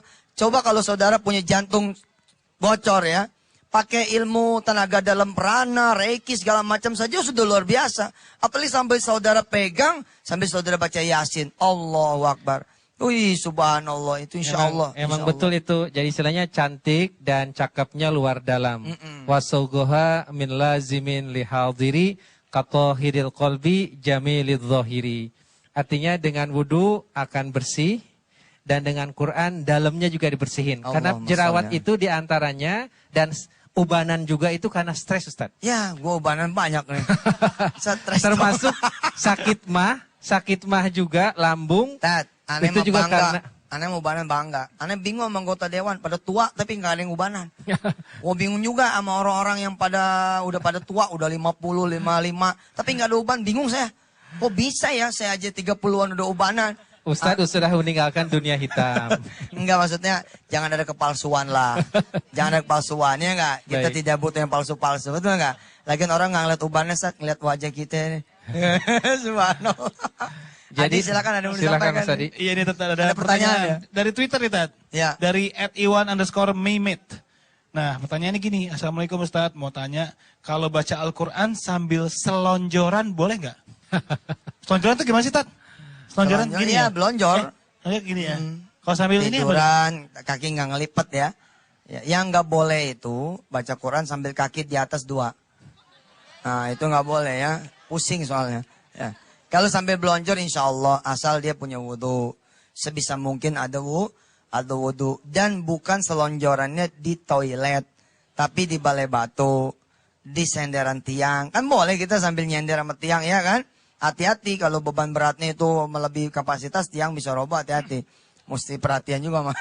saudara punya jantung bocor ya, pakai ilmu tenaga dalam prana, reiki segala macam saja sudah luar biasa. Apalagi sambil saudara pegang, sambil saudara baca Yasin. Allahu Akbar. Wih, subhanallah, itu insya Allah. Emang insya betul Allah. itu. Jadi istilahnya cantik dan cakepnya luar dalam. Wasaugoha min lazimin lihaldiri katohiril kolbi jamilid zohiri. Artinya dengan wudhu akan bersih. Dan dengan Quran dalamnya juga dibersihin. Karena jerawat itu diantaranya dan ubanan juga itu karena stres, Ustaz. Ya, gua ubanan banyak nih. Stres. Termasuk sakit mah juga, lambung. Tat, aneh Itu mah juga bangga. karena- Aneh mau ubanan bangga. Aneh bingung sama anggota dewan. Pada tua tapi nggak ada yang ubanan. Gua bingung juga sama orang-orang yang udah pada tua. Udah 50, 55. Tapi nggak ada uban. Bingung saya. Kok bisa ya saya aja 30-an udah ubanan. Ustadz sudah meninggalkan dunia hitam. Enggak, maksudnya jangan ada kepalsuan lah. Jangan ada kepalsuan, ya enggak? Kita Baik. tidak butuh yang palsu-palsu, betul enggak? Lagian orang nggak ngeliat ubannya, Sat, ngeliat wajah kita ini. Subhanallah. Adi, silakan ada yang mau silakan disampaikan. Mas Adi. Iya, ini Tat, ada Ada pertanyaan ya? dari Twitter nih, Tat. Ya. Dari @iwan_mehmet. Nah, pertanyaannya gini, Assalamualaikum Ustadz, mau tanya, kalau baca Al-Quran sambil selonjoran boleh nggak? Selonjoran tuh gimana sih, Tat? Selonjoran Selonjoran, gini iya, ya? belonjor. Gini ya? Kalau sambil ini apa? Tiduran, kaki nggak ngelipet ya. Ya, yang nggak boleh itu baca Quran sambil kaki di atas 2. Nah, itu nggak boleh ya. Pusing soalnya. Ya. Kalau sambil belonjor insya Allah asal dia punya wudhu. Sebisa mungkin ada wudhu. Dan bukan selonjorannya di toilet. Tapi di balai batu. Di senderan tiang. Kan boleh kita sambil nyender sama tiang ya kan. Hati-hati kalau beban beratnya itu melebihi kapasitas tiang bisa roboh, hati-hati. Mesti perhatian juga mah.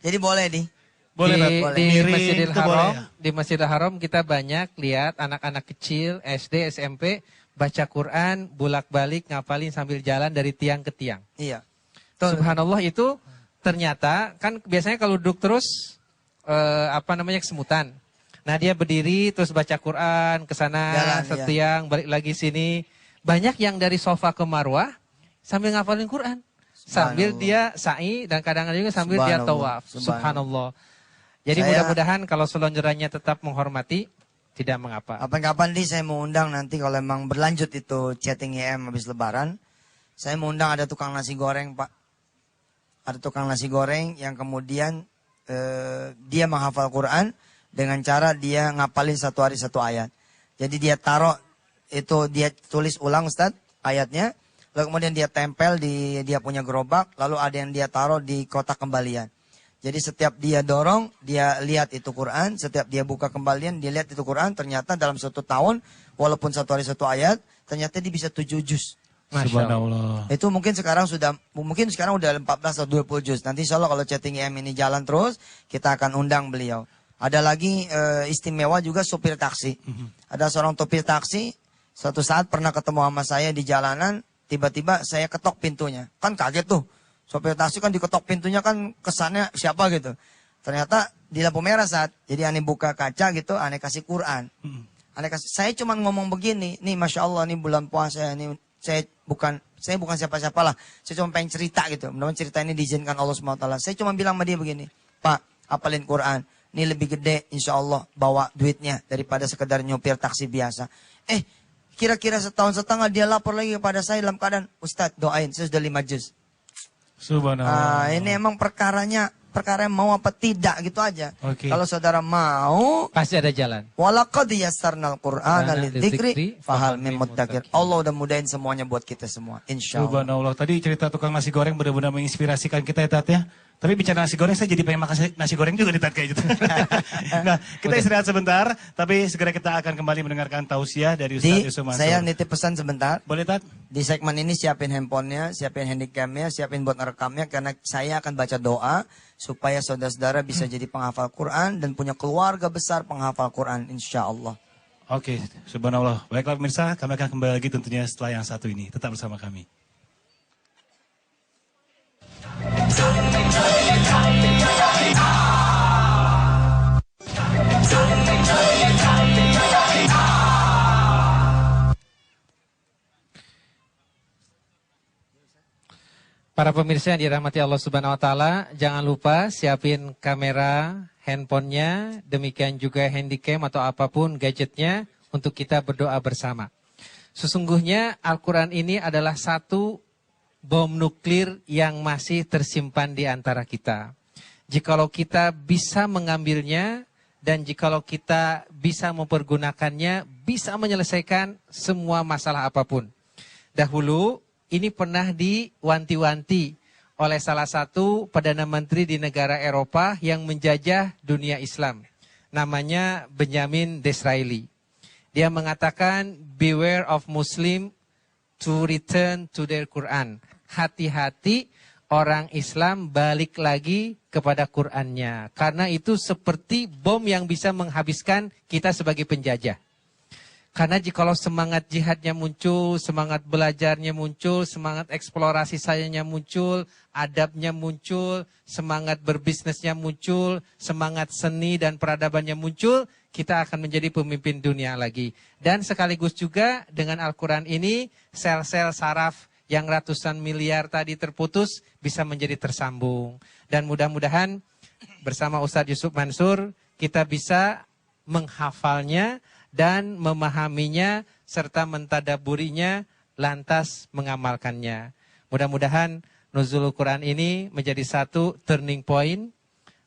Jadi boleh nih. Boleh, Tat, di, boleh. di Miring Masjidil itu Haram, boleh ya? di Masjidil Haram kita banyak lihat anak-anak kecil SD, SMP baca Quran, bolak-balik ngapalin sambil jalan dari tiang ke tiang. Iya. Subhanallah itu ternyata kan biasanya kalau duduk terus kesemutan. Nah, dia berdiri terus baca Quran ke sana Jalan, setiang, balik lagi sini. Banyak yang dari sofa ke marwah sambil ngafalin Quran. Sambil dia sa'i dan kadang-kadang juga sambil dia tawaf. Subhanallah. Jadi mudah-mudahan kalau selonjorannya tetap menghormati, tidak mengapa. Kapan-kapan saya mau undang nanti kalau emang berlanjut itu chatting IM habis lebaran. Saya mau undang ada tukang nasi goreng, Pak. Ada tukang nasi goreng yang kemudian dia menghafal Quran dengan cara dia ngapalin satu hari satu ayat. Jadi dia taruh itu, dia tulis ulang Ustaz ayatnya. Lalu kemudian dia tempel di dia punya gerobak. Lalu ada yang dia taruh di kotak kembalian. Jadi setiap dia dorong, dia lihat itu Quran. Setiap dia buka kembalian, dia lihat itu Quran. Ternyata dalam 1 tahun, walaupun satu hari satu ayat, ternyata dia bisa 7 juz. Subhanallah. Itu mungkin sekarang udah 14 atau 20 juz. Nanti insya Allah kalau chatting IM ini jalan terus, kita akan undang beliau. Ada lagi istimewa juga supir taksi. Ada seorang supir taksi, suatu saat pernah ketemu sama saya di jalanan, tiba-tiba saya ketok pintunya. Kan kaget tuh. Sopir taksi kan diketok pintunya kan kesannya siapa gitu. Ternyata di lampu merah saat. Jadi aneh buka kaca gitu, aneh kasih Quran. Saya cuma ngomong begini, nih Masya Allah nih bulan puasa, nih saya bukan siapa-siapa lah. Saya cuma pengen cerita gitu. Mudah-mudahan cerita ini diizinkan Allah SWT. Saya cuma bilang sama dia begini, Pak, hafalin Quran. Ini lebih gede insya Allah bawa duitnya daripada sekedar nyopir taksi biasa. Kira-kira setahun setengah dia lapor lagi kepada saya dalam keadaan, Ustadz doain, saya sudah 5 juz. Subhanallah. Ini emang perkara yang mau apa tidak gitu aja. Oke. Kalau saudara mau, Pasti ada jalan. walaqad yassarnal Qur'ana lidzikri lidzikri fahal fahal min min muddakir. muddakir. Allah udah mudahin semuanya buat kita semua, insyaallah. Subhanallah. Tadi cerita tukang nasi goreng benar-benar menginspirasikan kita ya, Tat ya. Tapi bicara nasi goreng, saya jadi pengen makan nasi goreng juga di Tat kayak gitu. Nah, kita istirahat sebentar, tapi segera kita akan kembali mendengarkan tausiah dari Ustaz Yusuf Mansur. Saya nitip pesan sebentar. Boleh, Tat? Di segmen ini siapin handphonenya, siapin handycamnya, siapin buat ngerekamnya, karena saya akan baca doa supaya saudara-saudara bisa jadi penghafal Quran dan punya keluarga besar penghafal Quran, insya Allah. Oke, subhanallah. Baiklah pemirsa, kami akan kembali lagi tentunya setelah yang satu ini. Tetap bersama kami. Para pemirsa yang dirahmati Allah Subhanahu wa taala, jangan lupa siapin kamera, handphonenya, demikian juga handycam atau apapun gadgetnya untuk kita berdoa bersama. Sesungguhnya Al-Qur'an ini adalah satu bom nuklir yang masih tersimpan di antara kita. Jikalau kita bisa mengambilnya dan jikalau kita bisa mempergunakannya, bisa menyelesaikan semua masalah apapun. Dahulu ini pernah diwanti-wanti oleh salah satu Perdana Menteri di negara Eropa yang menjajah dunia Islam. Namanya Benjamin Disraeli. Dia mengatakan, beware of Muslim to return to their Quran. Hati-hati orang Islam balik lagi kepada Qurannya. Karena itu seperti bom yang bisa menghabiskan kita sebagai penjajah. Karena jikalau semangat jihadnya muncul, semangat belajarnya muncul, semangat eksplorasi sayanya muncul, adabnya muncul, semangat berbisnisnya muncul, semangat seni dan peradabannya muncul, kita akan menjadi pemimpin dunia lagi. Dan sekaligus juga dengan Al-Quran ini, sel-sel saraf yang ratusan miliar tadi terputus bisa menjadi tersambung. Dan mudah-mudahan bersama Ustadz Yusuf Mansur kita bisa menghafalnya dan memahaminya serta mentadaburinya lantas mengamalkannya. Mudah-mudahan Nuzulul Quran ini menjadi satu turning point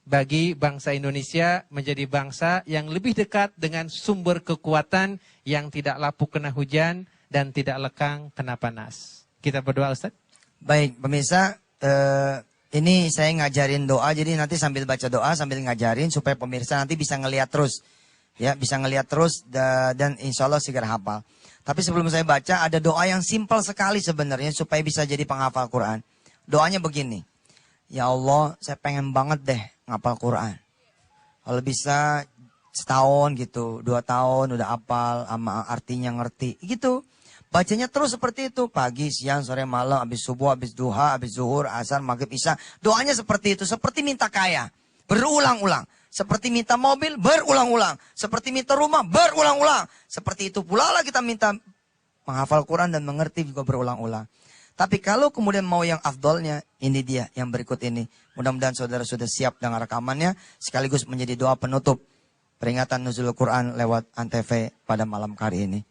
bagi bangsa Indonesia menjadi bangsa yang lebih dekat dengan sumber kekuatan yang tidak lapuk kena hujan dan tidak lekang kena panas. Kita berdoa, Ustaz. Baik, pemirsa, ini saya ngajarin doa, jadi nanti sambil baca doa, sambil ngajarin supaya pemirsa nanti bisa ngelihat terus. Ya, bisa ngelihat terus dan insya Allah segera hafal. Tapi sebelum saya baca, ada doa yang simpel sekali sebenarnya supaya bisa jadi penghafal Quran. Doanya begini, ya Allah, saya pengen banget deh ngapal Quran. Kalau bisa setahun gitu, 2 tahun udah hafal, sama artinya ngerti, gitu. Bacanya terus seperti itu, pagi, siang, sore, malam, habis subuh, habis duha, habis zuhur, asar, maghrib, isya. Doanya seperti itu, seperti minta kaya, berulang-ulang. Seperti minta mobil, berulang-ulang. Seperti minta rumah, berulang-ulang. Seperti itu pula lah kita minta menghafal Quran dan mengerti juga berulang-ulang. Tapi kalau kemudian mau yang afdolnya, ini dia yang berikut ini. Mudah-mudahan saudara sudah siap dengan rekamannya, sekaligus menjadi doa penutup peringatan Nuzulul Quran lewat Antv pada malam hari ini.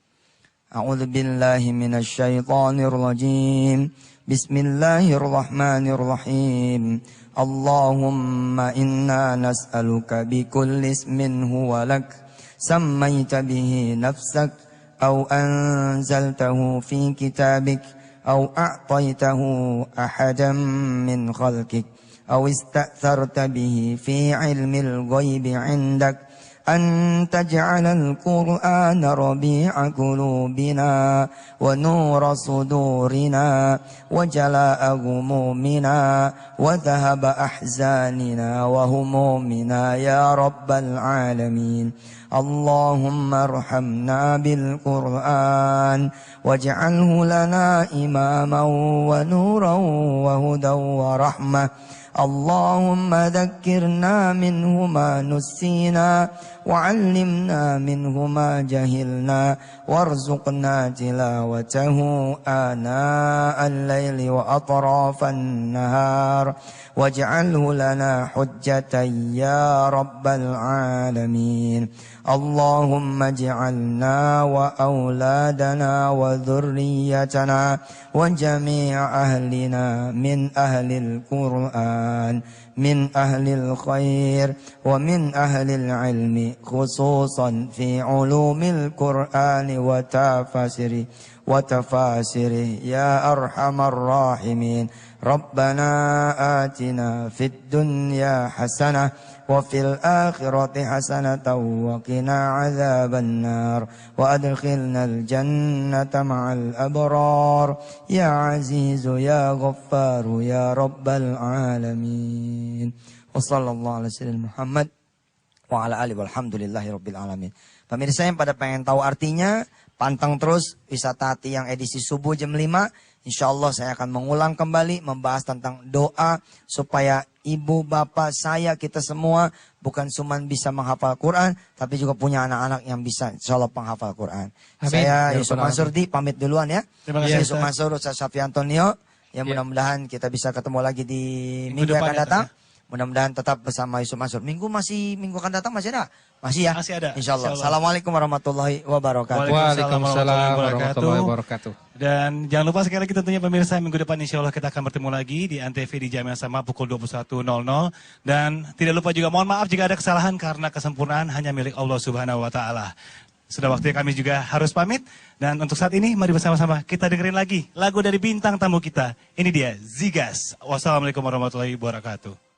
A'udzubillahi minasyaitonirrajim. Bismillahirrahmanirrahim. Allahumma inna nas'aluka bikulli ismin huwa lak sammaita bihi nafsak aw anzaltahu fi kitabik أو أعطيته أحدا من خلقك أو استأثرت به في علم الغيب عندك أن تجعل القرآن ربيع قلوبنا ونور صدورنا وجلاء غمومنا وذهب أحزاننا وهمومنا يا رب العالمين. اللهم ارحمنا بالقرآن واجعله لنا إماما ونورا وهدى ورحمة. اللهم ذكرنا منه ما نسينا وعلمنا منه ما جهلنا وارزقنا تلاوته آناء الليل وأطراف النهار واجعله لنا حجة يا رب العالمين. اللهم اجعلنا وأولادنا وذريتنا وجميع أهلنا من أهل القرآن من أهل الخير ومن أهل العلم خصوصا في علوم القرآن وتفاسره يا أرحم الراحمين. ربنا آتنا في الدنيا حسنة وفي الآخرة حسنة وقنا عذاب النار وأدخلنا الجنة مع الأبرار يا عزيز يا غفار يا رب العالمين. وصلى الله على سيدنا Muhammad wa ala alihi walhamdulillahi rabbil alamin. Pemirsa yang pada pengen tahu artinya, pantang terus Wisata Hati yang edisi subuh jam 5. Insya Allah saya akan mengulang kembali membahas tentang doa supaya ibu, bapak, saya, kita semua bukan cuma bisa menghafal Quran, tapi juga punya anak-anak yang bisa insya Allah penghafal Quran. Amin. Saya Ya, Yusuf Mansur pamit duluan ya. Terima kasih, Yusuf Mansur, Ustaz Syafi Antonio. Ya, mudah-mudahan kita bisa ketemu lagi di minggu yang akan datang. Mudah-mudahan tetap bersama Yusuf Mansur. Minggu akan datang masih ada? Masih ya? Masih ada. Insya Allah. Insya Allah. Assalamualaikum warahmatullahi wabarakatuh. Waalaikumsalam warahmatullahi wabarakatuh. Dan jangan lupa sekali lagi tentunya pemirsa, minggu depan insya Allah kita akan bertemu lagi di Antv di jam yang sama pukul 21.00. Dan tidak lupa juga mohon maaf jika ada kesalahan karena kesempurnaan hanya milik Allah Subhanahu wa Ta'ala. Sudah waktunya kami juga harus pamit. Dan untuk saat ini mari bersama-sama kita dengerin lagi lagu dari bintang tamu kita. Ini dia Zigas. Wassalamualaikum warahmatullahi wabarakatuh.